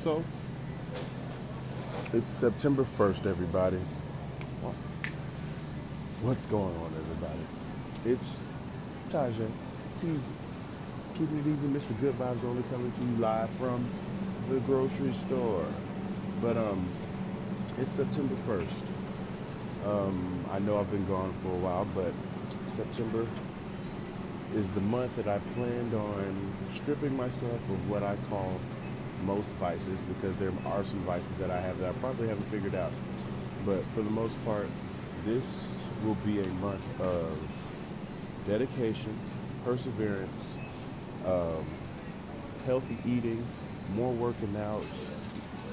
So it's September 1st, everybody. What's going on, everybody? It's Tajay, Teasy, keeping it easy. Mr. Good Vibes only coming to you live from the grocery store. But it's September 1st. I know I've been gone for a while, but September is the month that I planned on stripping myself of what I call most vices, because there are some vices that I have that I probably haven't figured out. But for the most part, this will be a month of dedication, perseverance, um, healthy eating, more working out,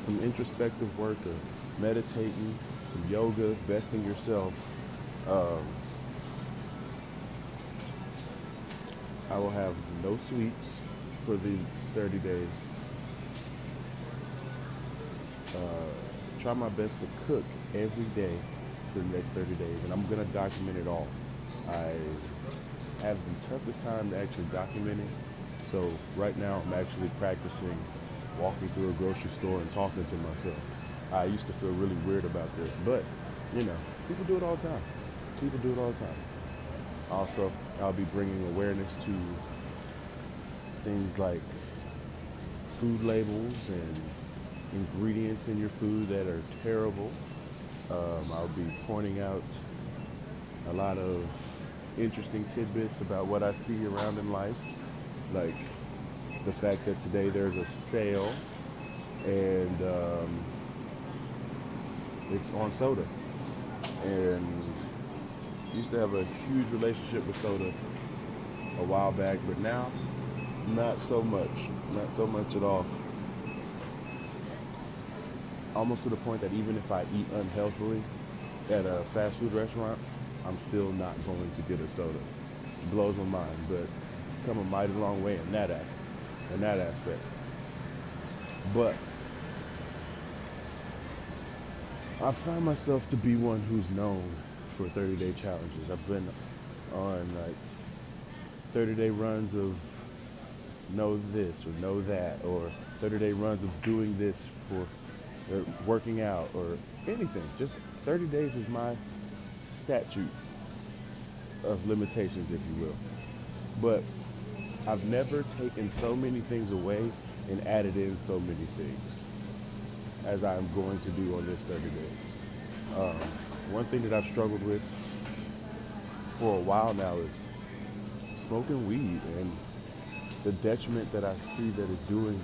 some introspective work of meditating, some yoga, besting yourself. Um, I will have no sweets for these 30 days. Try my best to cook every day for the next 30 days, and I'm going to document it all. I have the toughest time actually documenting, so right now I'm actually practicing walking through a grocery store and talking to myself. I used to feel really weird about this, but you know, people do it all the time. People do it all the time. Also, I'll be bringing awareness to things like food labels and ingredients in your food that are terrible. I'll be pointing out a lot of interesting tidbits about what I see around in life, like the fact that today there's a sale and it's on soda. And used to have a huge relationship with soda a while back, but now not so much. Not so much at all. Almost to the point that even if I eat unhealthily at a fast food restaurant, I'm still not going to get a soda. It blows my mind, but come a mighty long way in that aspect. In that aspect. But I find myself to be one who's known for 30-day challenges. I've been on like 30-day runs of know this or know that, or 30-day runs of doing this for working out or anything. Just 30 days is my statute of limitations, if you will. But I've never taken so many things away and added in so many things as I'm going to do on this 30 days. One thing that I've struggled with for a while now is smoking weed and the detriment that I see that it's doing,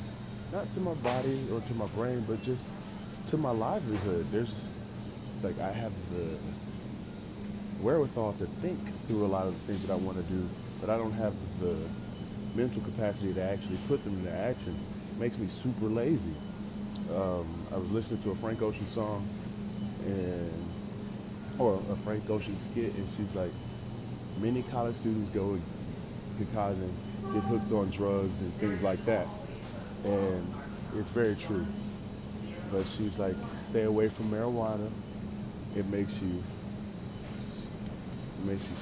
not to my body or to my brain, but just to my livelihood. There's like I have the wherewithal to think through a lot of the things that I want to do, but I don't have the mental capacity to actually put them into action. It makes me super lazy. I was listening to a Frank Ocean song and or a Frank Ocean skit, and she's like, many college students go to college and get hooked on drugs and things like that, and it's very true. But she's like, stay away from marijuana. It makes you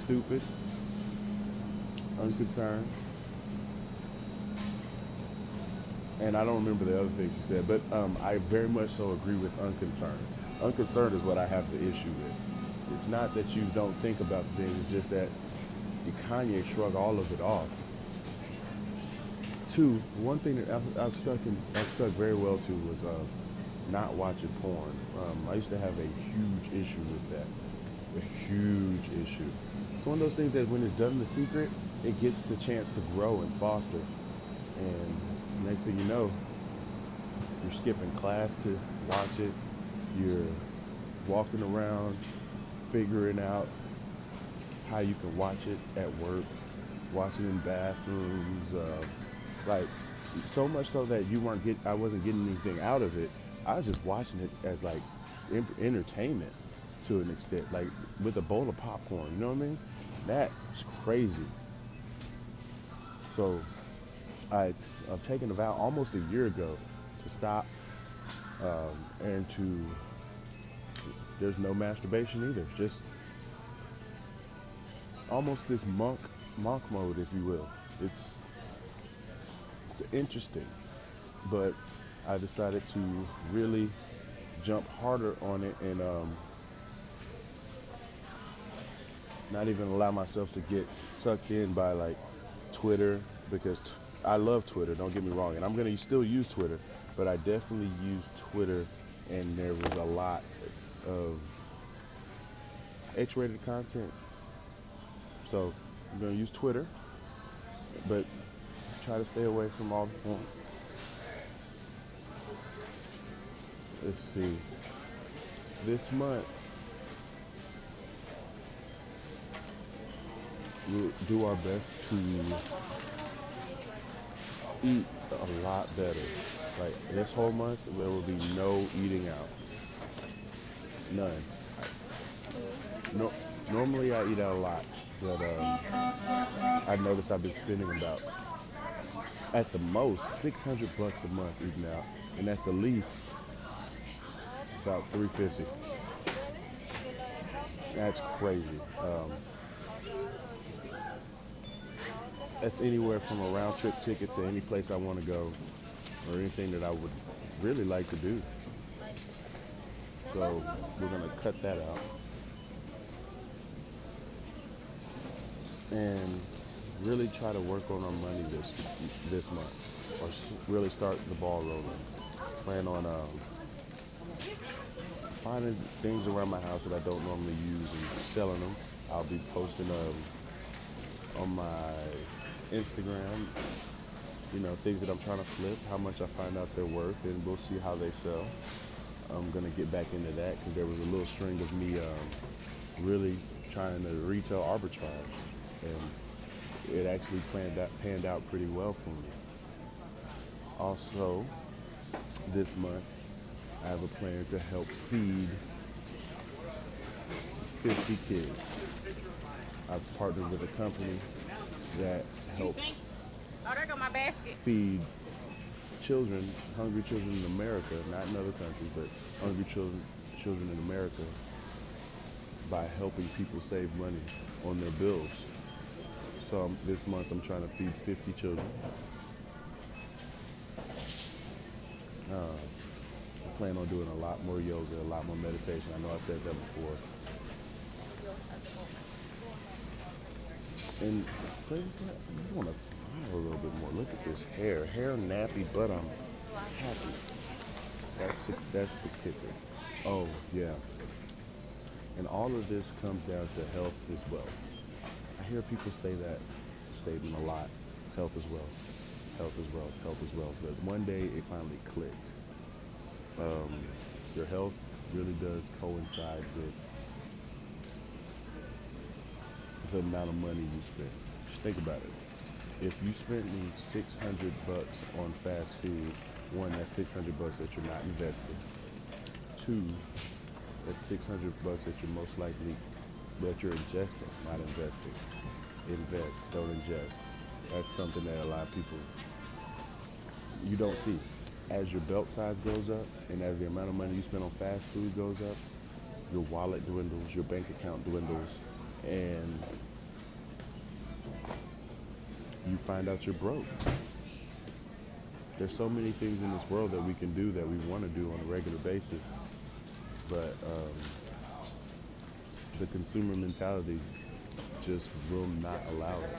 stupid, unconcerned, and I don't remember the other thing she said, but I very much so agree with unconcerned. Unconcerned is what I have the issue with. It's not that you don't think about things; it's just that you Kanye shrug all of it off. Two, one thing that I've stuck very well to was not watching porn. I used to have a huge issue with that, a huge issue. It's one of those things that when it's done in secret, it gets the chance to grow and foster. And next thing you know, you're skipping class to watch it. You're walking around figuring out how you can watch it at work, watch it in bathrooms, like so much so that I wasn't getting anything out of it. I was just watching it as like entertainment to an extent, like with a bowl of popcorn. You know what I mean? That's crazy. So I've taken a vow almost a year ago to stop and to there's no masturbation either. Just almost this monk mode, if you will. It's interesting, but I decided to really jump harder on it and not even allow myself to get sucked in by like Twitter because I love Twitter. Don't get me wrong, and I'm gonna still use Twitter, but I definitely use Twitter, and there was a lot of X-rated content. So I'm gonna use Twitter, but try to stay away from all the porn. Let's see. This month, we'll do our best to eat a lot better. Like this whole month, there will be no eating out. None. No, normally I eat out a lot, but I noticed I've been spending about, at the most, $600 a month eating out, and at the least, about 350. That's crazy. That's anywhere from a round trip ticket to any place I want to go, or anything that I would really like to do. So we're gonna cut that out and really try to work on our money this month, or really start the ball rolling. Plan on finding things around my house that I don't normally use and selling them. I'll be posting on my Instagram, things that I'm trying to flip, how much I find out they're worth, and we'll see how they sell. I'm gonna get back into that because there was a little string of me really trying to retail arbitrage, and it actually panned out pretty well for me. Also, this month I have a plan to help feed 50 kids. I've partnered with a company that helps Oh, there go my basket. feed children, hungry children in America, not in other countries, but hungry children in America, by helping people save money on their bills. So this month I'm trying to feed 50 children. I plan on doing a lot more yoga, a lot more meditation. I know I said that before. And crazy part, I just want to smile a little bit more. Look at this hair nappy, but I'm happy. That's the kicker. Oh yeah. And all of this comes down to health is wealth. I hear people say that statement a lot. Health is wealth. Health is wealth. Health is wealth. But one day it finally clicked. Your health really does coincide with the amount of money you spend. Just think about it. If you spend $600 on fast food, one, that's $600 that you're not investing. Two, that's $600 that you're most likely that you're ingesting, not investing. Invest, don't ingest. That's something that a lot of people you don't see. As your belt size goes up and as the amount of money you spend on fast food goes up, your wallet dwindles, your bank account dwindles, and you find out you're broke. There's so many things in this world that we can do that we want to do on a regular basis, but the consumer mentality just will not allow it.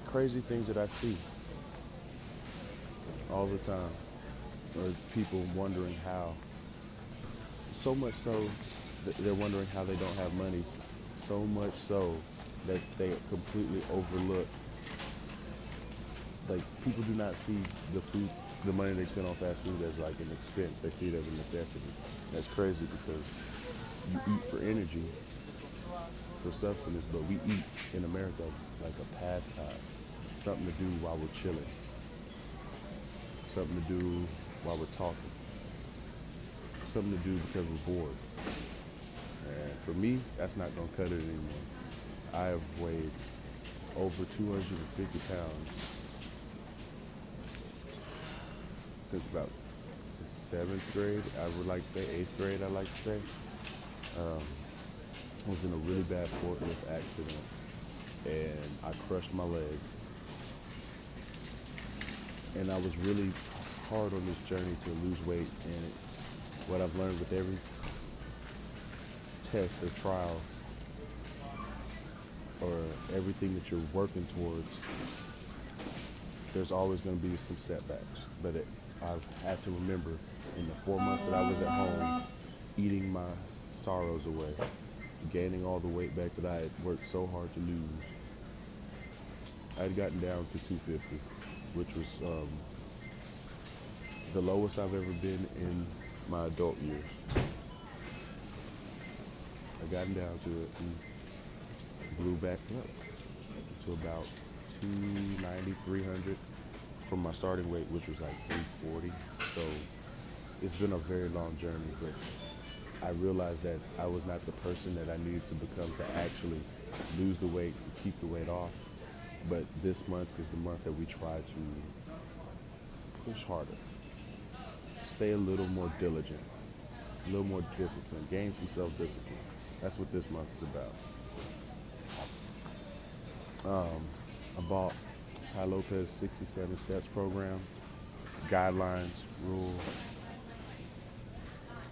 Crazy things that I see all the time are people wondering how, so much so that they're wondering how they don't have money, so much so that they completely overlook, like, people do not see the money they spend on fast food as like an expense. They see it as a necessity. That's crazy because you eat for energy, for sustenance, but we eat in America as like a pastime, something to do while we're chilling, something to do while we're talking, something to do because we're bored. And for me, that's not gonna cut it anymore. I have weighed over 250 pounds since about 7th grade. I would like to say 8th grade, I like to say. I was in a really bad forklift accident and I crushed my leg. And I was really hard on this journey to lose weight. And what I've learned with every test or trial or everything that you're working towards, there's always going to be some setbacks. But I've had to remember in the 4 months that I was at home, eating my sorrows away, gaining all the weight back that I had worked so hard to lose, I had gotten down to 250, which was the lowest I've ever been in my adult years. I gotten down to it and blew back up to about 290, 300 from my starting weight, which was like 340. So it's been a very long journey, but I realized that I was not the person that I needed to become to actually lose the weight and keep the weight off. But this month is the month that we try to push harder, stay a little more diligent, a little more disciplined, gain some self-discipline. That's what this month is about. I bought Tai Lopez 67 Steps program, guidelines, rules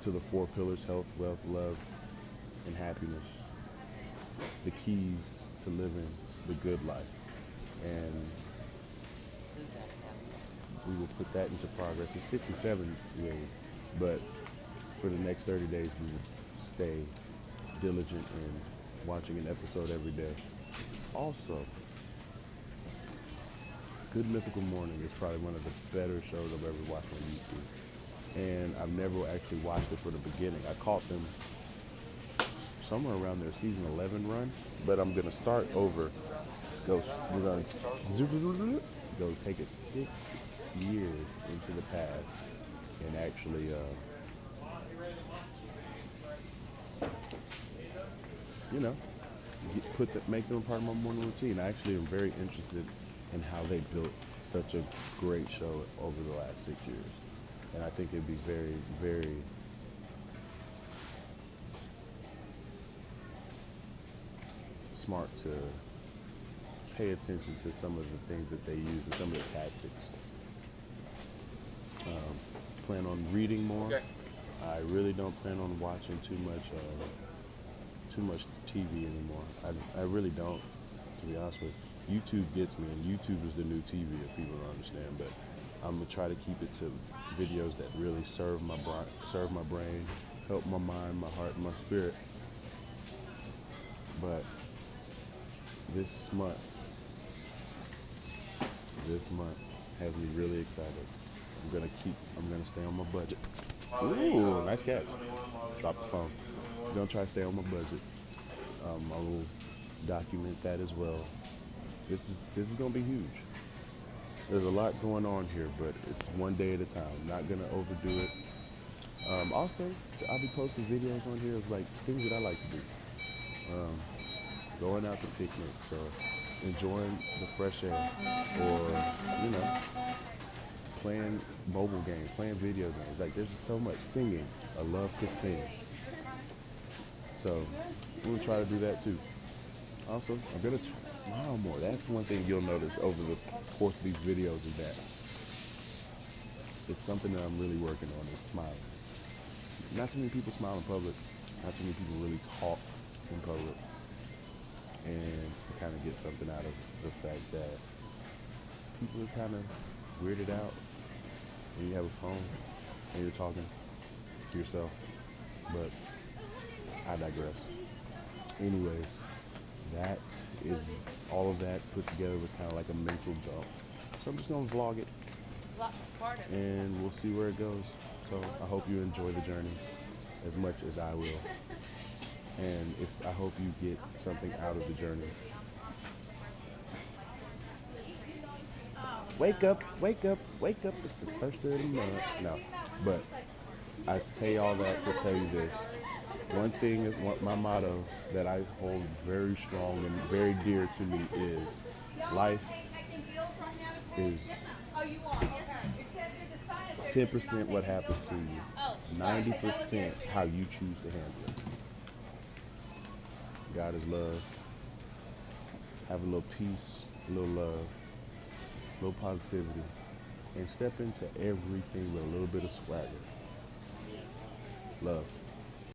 to the 4 pillars: health, wealth, love, and happiness. The keys to living the good life. And we will put that into progress. It's 67 days, but for the next 30 days, we will stay diligent in watching an episode every day. Also, Good Mythical Morning is probably one of the better shows I've ever watched on YouTube. And I've never actually watched it from the beginning. I caught them somewhere around their season 11 run, but I'm gonna start over. We're gonna go take it 6 years into the past and actually make them a part of my morning routine. I actually am very interested in how they built such a great show over the last 6 years. And I think it'd be very, very smart to pay attention to some of the things that they use and some of the tactics. Plan on reading more. Okay. I really don't plan on watching too much TV anymore. I really don't, to be honest with you. YouTube gets me, and YouTube is the new TV, if people don't understand. But I'm gonna try to keep it to videos that really serve my brain, help my mind, my heart, and my spirit. But this month has me really excited. I'm gonna stay on my budget. Ooh, nice catch. Drop the phone. I'm gonna try to stay on my budget. I will document that as well. This is gonna be huge. There's a lot going on here, but it's one day at a time. I'm not gonna overdo it. Also, I'll be posting videos on here of like things that I like to do. Going out to picnics or enjoying the fresh air, or playing mobile games, playing video games. Like there's just so much singing. I love to sing. So we'll try to do that too. Also, I'm gonna try to smile more. That's one thing you'll notice over the course of these videos is that it's something that I'm really working on is smiling. Not too many people smile in public. Not too many people really talk in public. And to kind of get something out of the fact that people are kind of weirded out when you have a phone and you're talking to yourself. But I digress. Anyways, that is all of that put together was kind of like a mental dump. So I'm just gonna vlog it, and we'll see where it goes. So I hope you enjoy the journey as much as I will, and I hope you get something out of the journey. Wake up, wake up, wake up. It's the first of the month. No, but I say all that to tell you this. One thing, my motto that I hold very strong and very dear to me is life is 10% what happens to you, 90% how you choose to handle it. God is love. Have a little peace, a little love, a little positivity, and step into everything with a little bit of swagger. Love.